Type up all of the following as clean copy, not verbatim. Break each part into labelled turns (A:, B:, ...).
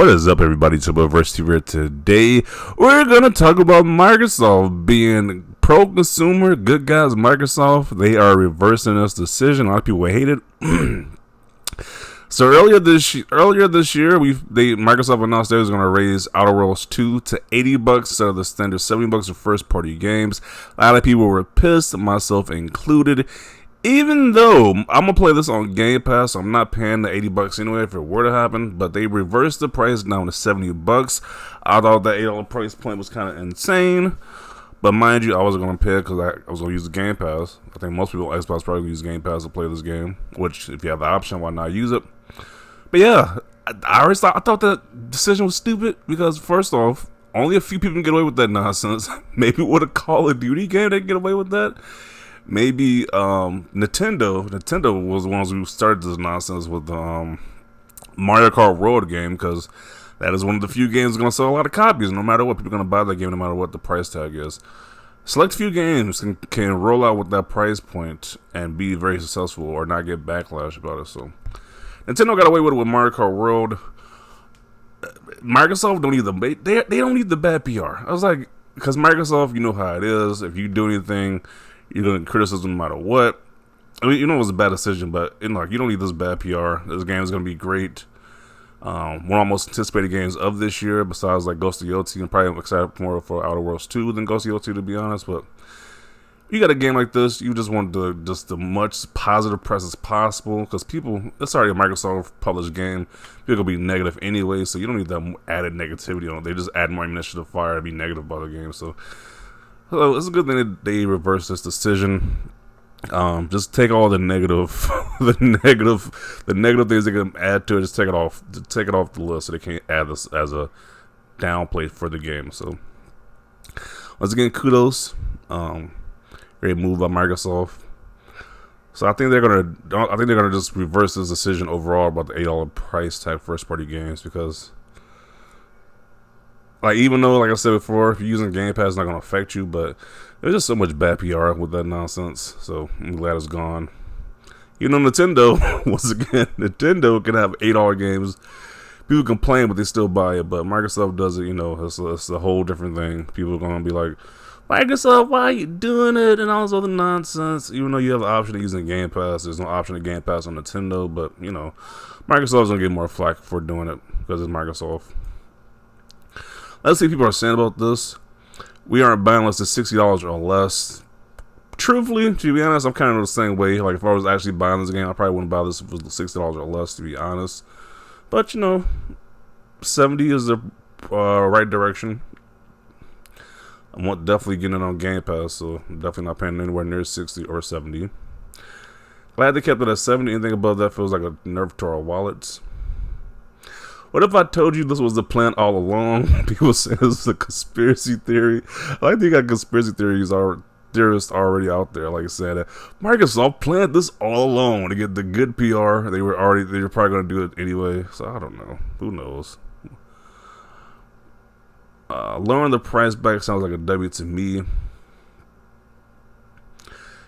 A: What is up, everybody? Tuberversity here. Today, we're gonna talk about Microsoft being pro-consumer. Good guys, Microsoft. They are reversing this decision. A lot of people hate it. So earlier this year, Microsoft announced they was gonna raise Outer Worlds 2 to $80 instead of the standard $70 for first-party games. A lot of people were pissed, myself included. Even though I'm going to play this on Game Pass, so I'm not paying the $80 anyway if it were to happen, but they reversed the price down to $70. I thought that $8 price point was kind of insane, but mind you, I wasn't going to pay it because I was going to use the Game Pass. I think most people on Xbox probably use Game Pass to play this game, which if you have the option, why not use it? But yeah, I thought that decision was stupid because first off, only a few people can get away with that nonsense. Maybe with a Call of Duty game they can get away with that. Maybe Nintendo was the ones who started this nonsense with Mario Kart World game, because that is one of the few games that's going to sell a lot of copies. No matter what, people are going to buy that game no matter what the price tag is. Select few games can roll out with that price point and be very successful or not get backlash about it. So Nintendo got away with it with Mario Kart World. Microsoft don't need they don't need the bad PR. I was like, because Microsoft, you know how it is. If you do anything, you're going to get criticism no matter what. I mean, you know it was a bad decision, but you don't need this bad PR. This game is going to be great. One of our most anticipated games of this year, besides like Ghost of Yotei. I'm probably excited more for Outer Worlds 2 than Ghost of Yotei, to be honest. But you got a game like this, you just want the much positive press as possible, because it's already a Microsoft published game. People will be negative anyway, so you don't need that added negativity on it. They just add more ammunition to the fire to be negative about the game. So it's a good thing that they reversed this decision. Just take all the negative, the negative things they can add to it. Just take it off the list, so they can't add this as a downplay for the game. So once again, kudos. Great move by Microsoft. So I think they're gonna just reverse this decision overall about the $8 price tag first party games, because like, even though, like I said before, if you're using Game Pass, it's not going to affect you, but there's just so much bad PR with that nonsense, so I'm glad it's gone. You know, Nintendo, once again, Nintendo can have $8 games. People complain, but they still buy it, but Microsoft does it, it's a whole different thing. People are going to be like, Microsoft, why are you doing it, and all this other nonsense. Even though you have the option of using Game Pass, there's no option of Game Pass on Nintendo, but, Microsoft's going to get more flack for doing it, because it's Microsoft. Let's see what people are saying about this. We aren't buying less than $60 or less. Truthfully, to be honest, I'm kind of the same way. Like, if I was actually buying this game, I probably wouldn't buy this if it was $60 or less, to be honest. But, 70 is the right direction. I'm definitely getting it on Game Pass, so I'm definitely not paying anywhere near 60 or 70. Glad they kept it at 70. Anything above that feels like a nerf to our wallets. What if I told you this was the plan all along? People say this is a conspiracy theory. I like they got conspiracy theories theorists already out there. Like I said, Microsoft planned this all along to get the good PR. They were probably going to do it anyway. So I don't know. Who knows? Lowering the price back sounds like a W to me.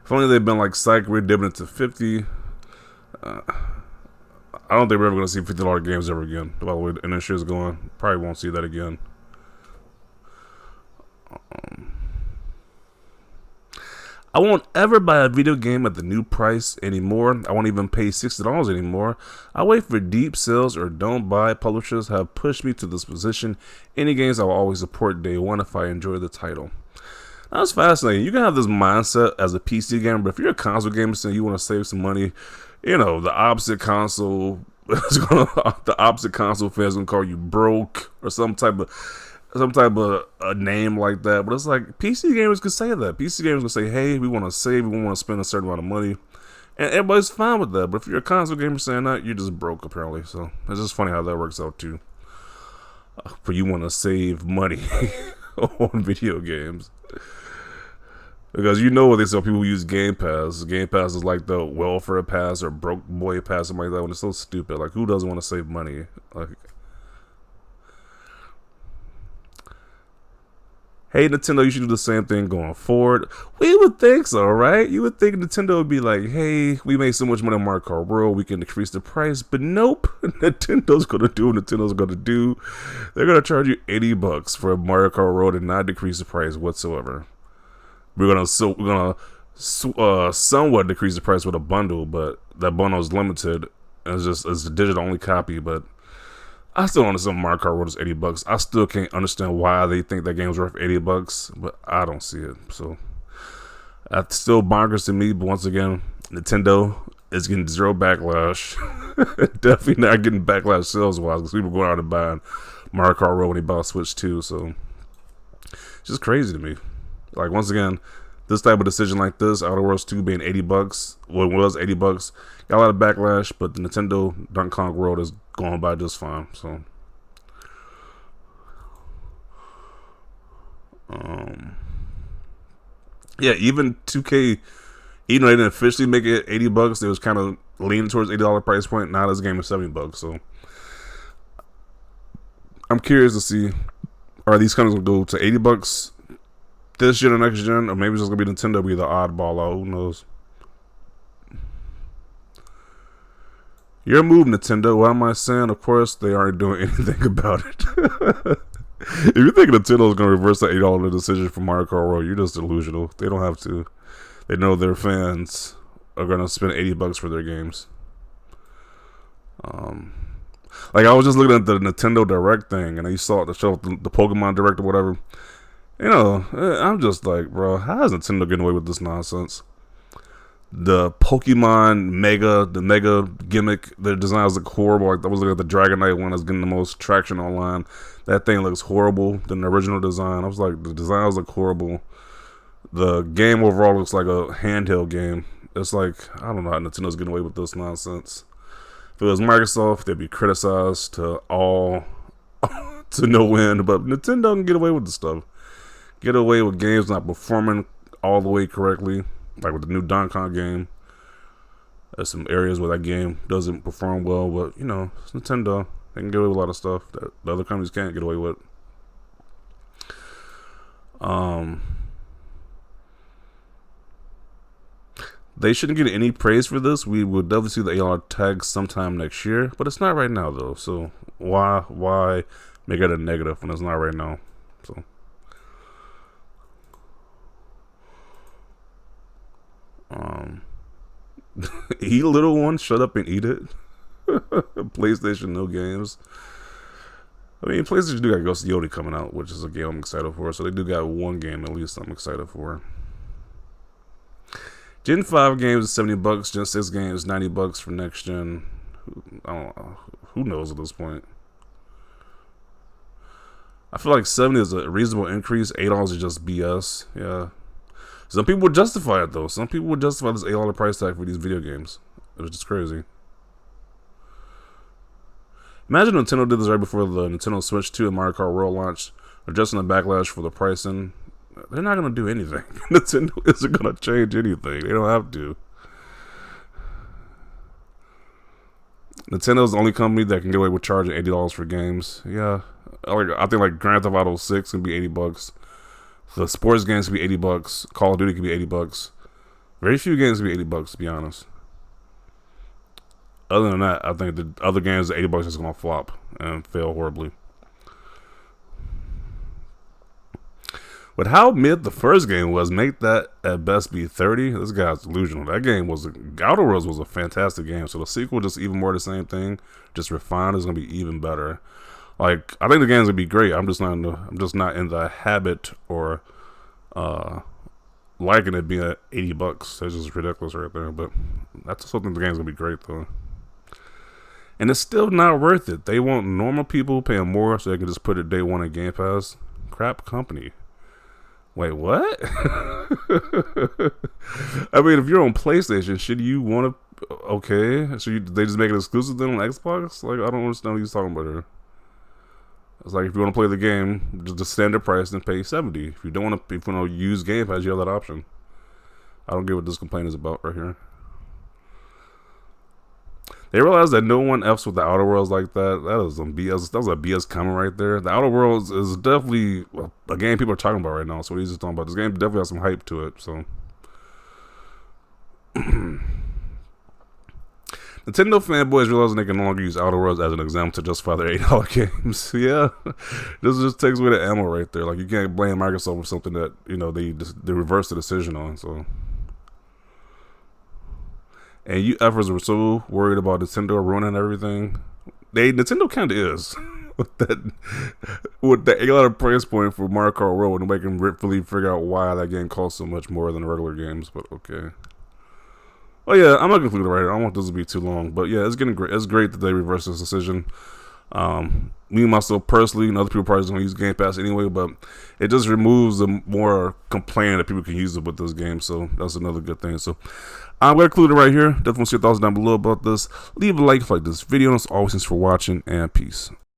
A: If only they'd been like, psych, we're dipping it to 50. I don't think we're ever going to see $50 games ever again. By the way the industry is going, probably won't see that again. I won't ever buy a video game at the new price anymore. I won't even pay $60 anymore. I wait for deep sales or don't buy. Publishers have pushed me to this position. Any games I will always support day one if I enjoy the title. That's fascinating. You can have this mindset as a PC gamer, but if you're a console gamer saying you want to save some money, the opposite console fans gonna call you broke or some type of a name like that. But it's like, PC gamers can say that. PC gamers can say, hey, we want to save, we want to spend a certain amount of money, and everybody's fine with that. But if you're a console gamer saying that, you're just broke apparently. So it's just funny how that works out too. For you want to save money on video games. Because what they say, people who use Game Pass. Game Pass is like the welfare pass or broke boy pass, something like that. When it's so stupid, like, who doesn't want to save money? Like, hey, Nintendo, you should do the same thing going forward. We would think so, right? You would think Nintendo would be like, hey, we made so much money on Mario Kart World, we can decrease the price. But nope, Nintendo's going to do what Nintendo's going to do. They're going to charge you $80 for Mario Kart World and not decrease the price whatsoever. We're gonna somewhat decrease the price with a bundle, but that bundle is limited. It's a digital only copy, but I still don't understand Mario Kart World is $80. I still can't understand why they think that game's worth $80, but I don't see it. So that's still bonkers to me. But once again, Nintendo is getting zero backlash. Definitely not getting backlash sales wise because people going out and buying Mario Kart World when they buy Switch 2. So it's just crazy to me. Like, once again, this type of decision like this, Outer Worlds 2 being $80, well, it was $80, got a lot of backlash, but the Nintendo Donkey Kong World is going by just fine. So, yeah, even 2K, even though they didn't officially make it $80, they was kind of leaning towards $80 price point. Now this game is $70, so I'm curious to see, are these companies gonna go to $80 this gen or next gen, or maybe it's just gonna be Nintendo be the oddball out. Who knows? Your move, Nintendo. What am I saying? Of course, they aren't doing anything about it. If you think Nintendo is gonna reverse that $8 decision for Mario Kart World, you're just delusional. They don't have to. They know their fans are gonna spend $80 for their games. Like, I was just looking at the Nintendo Direct thing, and you saw the show, the Pokemon Direct or whatever. You know, I'm just like, bro, how is Nintendo getting away with this nonsense? The Pokemon the Mega gimmick, the designs look horrible. Like, I was looking at the Dragonite one that's getting the most traction online. That thing looks horrible than the original design. I was like, the designs look horrible. The game overall looks like a handheld game. It's like, I don't know how Nintendo's getting away with this nonsense. If it was Microsoft, they'd be criticized to no end, but Nintendo can get away with this stuff. Get away with games not performing all the way correctly, like with the new Donkey Kong game. There's some areas where that game doesn't perform well, but, you know, it's Nintendo. They can get away with a lot of stuff that the other companies can't get away with. They shouldn't get any praise for this. We will definitely see the AR tag sometime next year, but it's not right now though. So why make it a negative when it's not right now? So. Eat a little one, shut up and eat it. PlayStation, no games. I mean, PlayStation do got Ghost of Yodi coming out, which is a game I'm excited for. So they do got one game at least I'm excited for. Gen 5 games is $70. Gen 6 games $90 for next gen. I don't know. Who knows at this point? I feel like 70 is a reasonable increase. $8 is just BS. Yeah. Some people would justify it though. Some people would justify this $8 price tag for these video games. It was just crazy. Imagine Nintendo did this right before the Nintendo Switch 2 and Mario Kart World launched, adjusting the backlash for the pricing. They're not going to do anything. Nintendo isn't going to change anything. They don't have to. Nintendo's the only company that can get away with charging $80 for games. Yeah. I think like Grand Theft Auto 6 can be $80. The sports games can be $80. Call of Duty can be $80. Very few games can be $80, to be honest. Other than that, I think the other games at $80 is going to flop and fail horribly. But how mid the first game was, make that at best be $30. This guy's delusional. That game was Outer Worlds was a fantastic game. So the sequel, just even more the same thing, just refined, is going to be even better. Like, I think the game's gonna be great. I'm just not in the habit or liking it being at $80. That's just ridiculous right there. But that's something the game's gonna be great though. And it's still not worth it. They want normal people paying more so they can just put it day one in Game Pass. Crap company. Wait, what? I mean, if you're on PlayStation, should you want to? Okay, so they just make it exclusive then on Xbox? Like, I don't understand what he's talking about here. It's like, if you want to play the game, just the standard price and pay $70. If you don't want to, if you want to use Game Pass, you have that option. I don't get what this complaint is about right here. They realized that no one f's with the Outer Worlds like that. That was some BS. That was a BS comment right there. The Outer Worlds is definitely a game people are talking about right now. So what he's just talking about. This game definitely has some hype to it. So Nintendo fanboys realizing they can no longer use Outer Worlds as an example to justify their $8 games. Yeah, this just takes away the ammo right there. Like, you can't blame Microsoft for something that, you know, they reversed the decision on. So, and you efforts were so worried about Nintendo ruining everything. Nintendo kind of is with that $8 price point for Mario Kart World, and make them really figure out why that game costs so much more than regular games. But okay. Oh yeah, I'm not gonna conclude it right here. I don't want this to be too long, but yeah, it's getting great. It's great that they reversed this decision. Me myself personally, and other people probably don't use Game Pass anyway, but it just removes the more complaining that people can use it with this game. So that's another good thing. So I'm gonna conclude it right here. Definitely see your thoughts down below about this. Leave a like if you like this video. And as always, thanks for watching, and peace.